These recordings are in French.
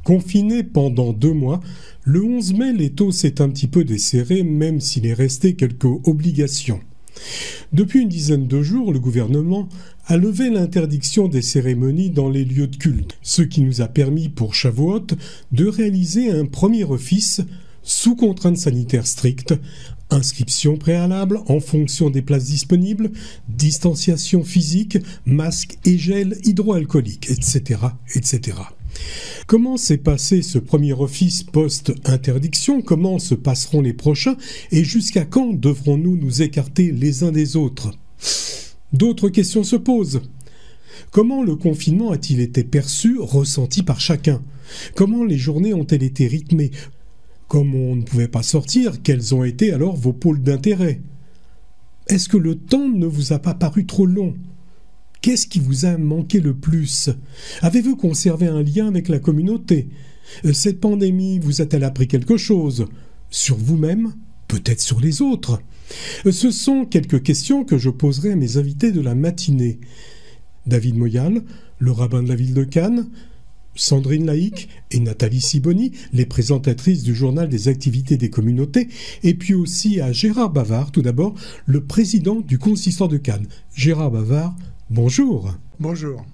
Confiné pendant 2 mois, le 11 mai, l'étau s'est un petit peu desserré, même s'il est resté quelques obligations. Depuis une dizaine de jours, le gouvernement a levé l'interdiction des cérémonies dans les lieux de culte, ce qui nous a permis pour Shavuot de réaliser un premier office sous contraintes sanitaires strictes, inscription préalable en fonction des places disponibles, distanciation physique, masque et gel hydroalcoolique, etc., etc. Comment s'est passé ce premier office post-interdiction? Comment se passeront les prochains? Et jusqu'à quand devrons-nous nous écarter les uns des autres? D'autres questions se posent. Comment le confinement a-t-il été perçu, ressenti par chacun? Comment les journées ont-elles été rythmées? Comme on ne pouvait pas sortir, quels ont été alors vos pôles d'intérêt? Est-ce que le temps ne vous a pas paru trop long? Qu'est-ce qui vous a manqué le plus? Avez-vous conservé un lien avec la communauté? Cette pandémie vous a-t-elle appris quelque chose? Sur vous-même? Peut-être sur les autres? Ce sont quelques questions que je poserai à mes invités de la matinée. David Moyal, le rabbin de la ville de Cannes, Sandrine Laïc et Nathalie Sibony, les présentatrices du journal des activités des communautés, et puis aussi à Gérard Bavard, tout d'abord, le président du consistoire de Cannes. Gérard Bavard, bonjour. Bonjour.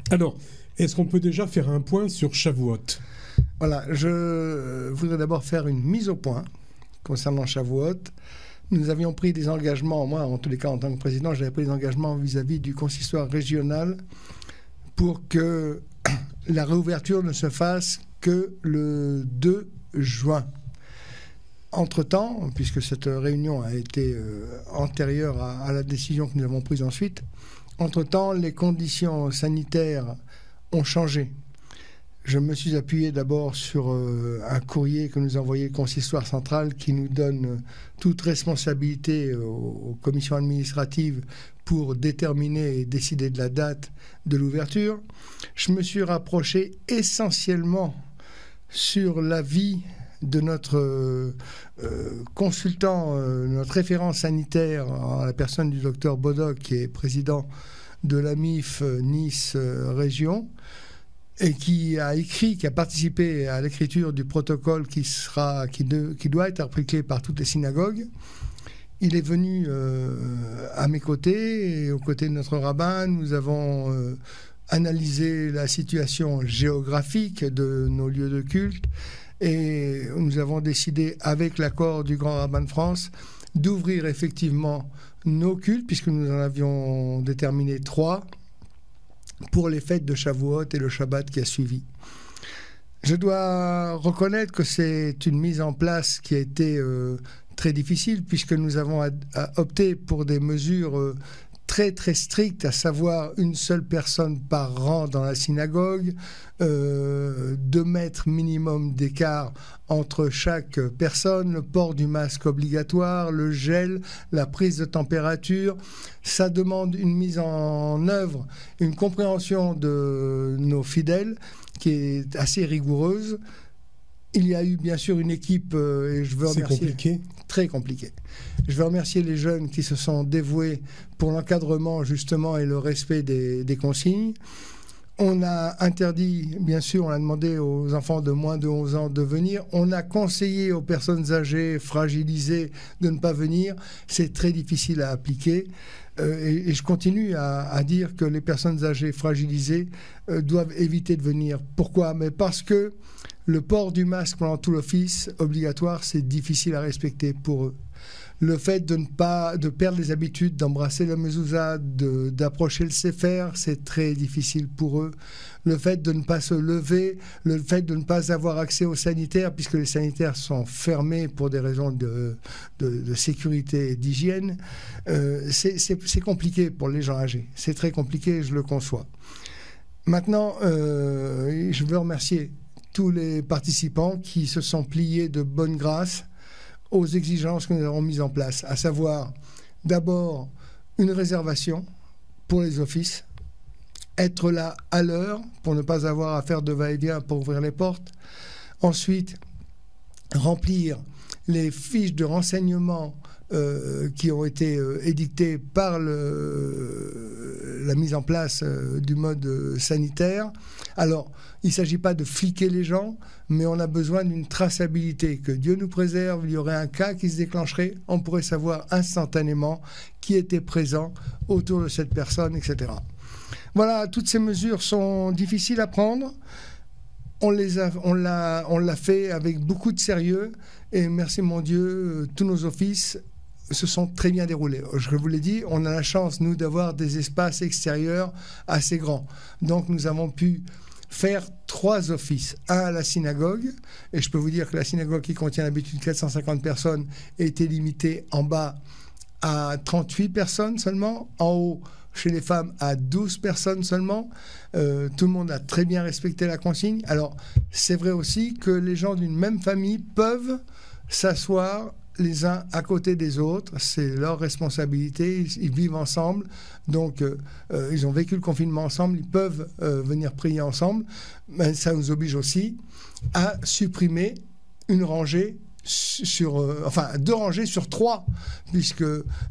Alors, est-ce qu'on peut déjà faire un point sur Shavuot? Voilà, je voudrais d'abord faire une mise au point concernant Shavuot. Nous avions pris des engagements, moi en tous les cas en tant que président, j'avais pris des engagements vis-à-vis du consistoire régional pour que la réouverture ne se fasse que le 2 juin. Entre-temps, puisque cette réunion a été antérieure à la décision que nous avons prise ensuite, entre-temps, les conditions sanitaires ont changé. Je me suis appuyé d'abord sur un courrier que nous a envoyé le consistoire central qui nous donne toute responsabilité aux commissions administratives pour déterminer et décider de la date de l'ouverture. Je me suis rapproché essentiellement sur l'avis de notre consultant, notre référent sanitaire, en la personne du docteur Bodoc, qui est président de l'AMIF Nice Région, et qui a participé à l'écriture du protocole qui doit être appliqué par toutes les synagogues. Il est venu à mes côtés, et aux côtés de notre rabbin. Nous avons analysé la situation géographique de nos lieux de culte, et nous avons décidé, avec l'accord du grand rabbin de France, d'ouvrir effectivement nos cultes, puisque nous en avions déterminé 3, pour les fêtes de Shavuot et le Shabbat qui a suivi. Je dois reconnaître que c'est une mise en place qui a été très difficile, puisque nous avons opté pour des mesures très très strictes, à savoir une seule personne par rang dans la synagogue, 2 mètres minimum d'écart entre chaque personne, le port du masque obligatoire, le gel, la prise de température. Ça demande une mise en œuvre, une compréhension de nos fidèles qui est assez rigoureuse. Il y a eu bien sûr une équipe, et je veux remercier... C'est compliqué? Très compliqué. Je veux remercier les jeunes qui se sont dévoués pour l'encadrement justement et le respect des consignes. On a interdit, bien sûr, on a demandé aux enfants de moins de 11 ans de venir. On a conseillé aux personnes âgées, fragilisées, de ne pas venir. C'est très difficile à appliquer. Et je continue à dire que les personnes âgées, fragilisées, doivent éviter de venir. Pourquoi? Mais parce que le port du masque pendant tout l'office obligatoire, c'est difficile à respecter pour eux. Le fait de perdre les habitudes, d'embrasser la mezouza, d'approcher le séfer, c'est très difficile pour eux. Le fait de ne pas se lever, le fait de ne pas avoir accès aux sanitaires, puisque les sanitaires sont fermés pour des raisons de sécurité et d'hygiène, c'est compliqué pour les gens âgés. C'est très compliqué, je le conçois. Maintenant, je veux remercier tous les participants qui se sont pliés de bonne grâce aux exigences que nous avons mises en place, à savoir d'abord une réservation pour les offices, être là à l'heure pour ne pas avoir à faire de va-et-vient pour ouvrir les portes, ensuite remplir les fiches de renseignement qui ont été édictés par la mise en place du mode sanitaire. Alors, il ne s'agit pas de fliquer les gens, mais on a besoin d'une traçabilité. Que Dieu nous préserve, il y aurait un cas qui se déclencherait, on pourrait savoir instantanément qui était présent autour de cette personne, etc. Voilà, toutes ces mesures sont difficiles à prendre. On l'a fait avec beaucoup de sérieux et merci mon Dieu, tous nos offices se sont très bien déroulés. Je vous l'ai dit, on a la chance, nous, d'avoir des espaces extérieurs assez grands. Donc nous avons pu faire 3 offices. Un à la synagogue, et je peux vous dire que la synagogue qui contient d'habitude 450 personnes était limitée en bas à 38 personnes seulement, en haut chez les femmes à 12 personnes seulement. Tout le monde a très bien respecté la consigne. Alors, c'est vrai aussi que les gens d'une même famille peuvent s'asseoir les uns à côté des autres. C'est leur responsabilité. Ils vivent ensemble. Donc, ils ont vécu le confinement ensemble. Ils peuvent venir prier ensemble. Mais ça nous oblige aussi à supprimer une rangée enfin 2 rangées sur 3, puisque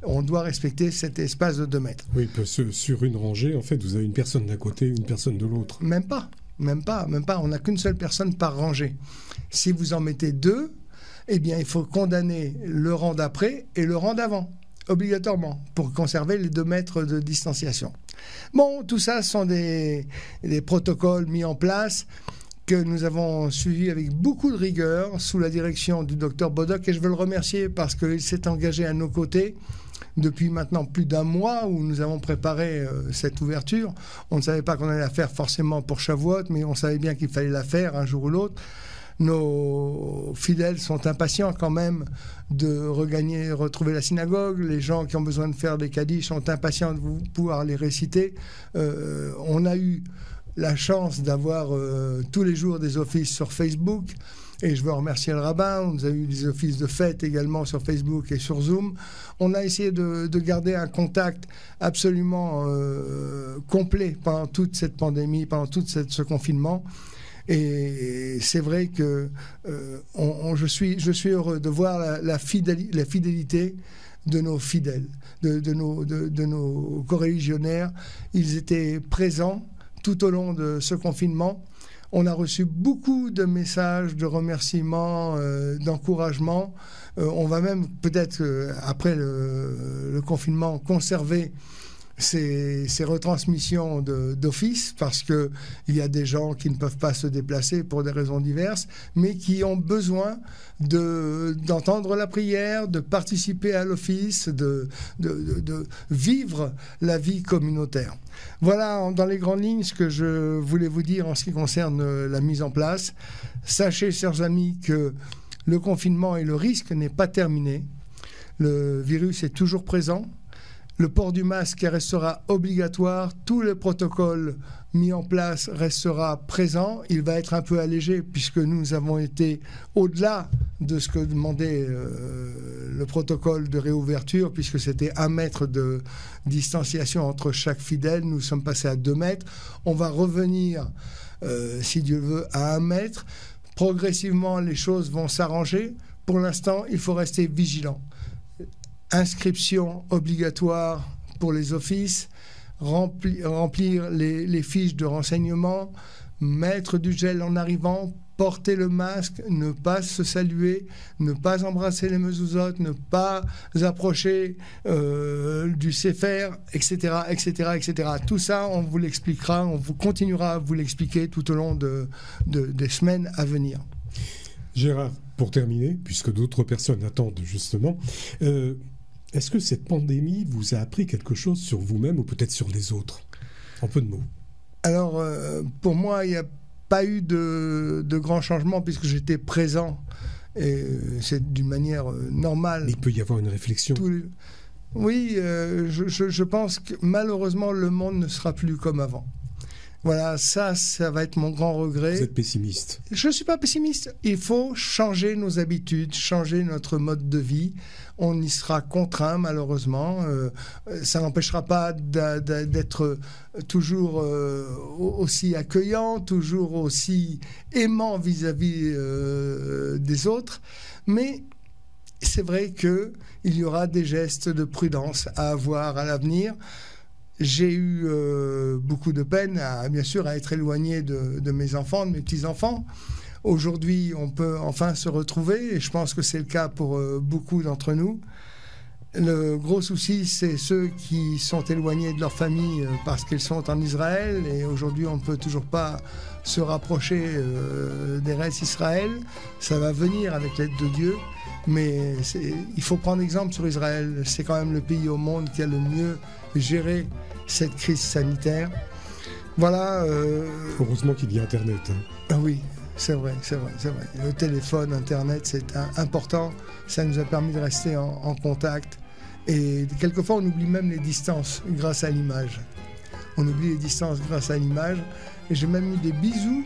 on doit respecter cet espace de 2 mètres. Oui, parce que sur une rangée, en fait, vous avez une personne d'un côté, une personne de l'autre. Même pas. On n'a qu'une seule personne par rangée. Si vous en mettez 2, eh bien, il faut condamner le rang d'après et le rang d'avant, obligatoirement, pour conserver les 2 mètres de distanciation. Bon, tout ça sont des protocoles mis en place que nous avons suivi avec beaucoup de rigueur sous la direction du docteur Bodoc, et je veux le remercier parce qu'il s'est engagé à nos côtés depuis maintenant plus d'1 mois où nous avons préparé cette ouverture. On ne savait pas qu'on allait la faire forcément pour Shavuot, mais on savait bien qu'il fallait la faire un jour ou l'autre. Nos fidèles sont impatients quand même de retrouver la synagogue. Les gens qui ont besoin de faire des kaddish sont impatients de pouvoir les réciter. On a eu la chance d'avoir tous les jours des offices sur Facebook, et je veux remercier le rabbin. On a eu des offices de fête également sur Facebook et sur Zoom. On a essayé de garder un contact absolument complet pendant toute cette pandémie, pendant tout ce confinement. Et c'est vrai que je suis heureux de voir la fidélité de nos fidèles, de nos coreligionnaires. Ils étaient présents tout au long de ce confinement. On a reçu beaucoup de messages de remerciements, d'encouragement. On va même peut-être, après le confinement, conserver ces retransmissions d'office, parce qu'il y a des gens qui ne peuvent pas se déplacer pour des raisons diverses, mais qui ont besoin d'entendre la prière, de participer à l'office, de vivre la vie communautaire. Voilà dans les grandes lignes ce que je voulais vous dire en ce qui concerne la mise en place. Sachez, chers amis, que le confinement et le risque n'est pas terminé. Le virus est toujours présent. Le port du masque restera obligatoire. Tout le protocole mis en place restera présent. Il va être un peu allégé puisque nous avons été au-delà de ce que demandait le protocole de réouverture, puisque c'était 1 mètre de distanciation entre chaque fidèle. Nous sommes passés à 2 mètres. On va revenir, si Dieu veut, à 1 mètre. Progressivement, les choses vont s'arranger. Pour l'instant, il faut rester vigilant. Inscription obligatoire pour les offices, remplir les fiches de renseignement, mettre du gel en arrivant, porter le masque, ne pas se saluer, ne pas embrasser les mezuzot, ne pas approcher du Sefer, etc., etc., etc. Tout ça, on vous l'expliquera, on vous continuera à vous l'expliquer tout au long des semaines à venir. Gérard, pour terminer, puisque d'autres personnes attendent justement, est-ce que cette pandémie vous a appris quelque chose sur vous-même ou peut-être sur les autres? En peu de mots. Alors, pour moi, il n'y a pas eu de grands changements puisque j'étais présent. Et c'est d'une manière normale. Mais il peut y avoir une réflexion. Oui, je pense que malheureusement, le monde ne sera plus comme avant. Voilà, ça va être mon grand regret. Vous êtes pessimiste? Je ne suis pas pessimiste. Il faut changer nos habitudes, changer notre mode de vie. On y sera contraint, malheureusement. Ça n'empêchera pas d'être toujours aussi accueillant, toujours aussi aimant vis-à-vis des autres. Mais c'est vrai qu'il y aura des gestes de prudence à avoir à l'avenir. J'ai eu beaucoup de peine, bien sûr, à être éloigné de mes enfants, de mes petits-enfants. Aujourd'hui, on peut enfin se retrouver, et je pense que c'est le cas pour beaucoup d'entre nous. Le gros souci, c'est ceux qui sont éloignés de leur famille parce qu'ils sont en Israël, et aujourd'hui, on ne peut toujours pas se rapprocher d'Eretz Israël. Ça va venir avec l'aide de Dieu, mais il faut prendre exemple sur Israël. C'est quand même le pays au monde qui a le mieux géré cette crise sanitaire. Voilà. Heureusement qu'il y a Internet. Ah oui, c'est vrai. Le téléphone, Internet, c'est important. Ça nous a permis de rester en contact. Et quelquefois, on oublie même les distances grâce à l'image. On oublie les distances grâce à l'image. Et j'ai même eu des bisous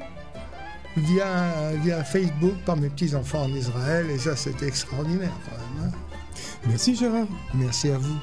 via Facebook par mes petits-enfants en Israël. Et ça, c'était extraordinaire quand même. Merci Gérard. Merci à vous.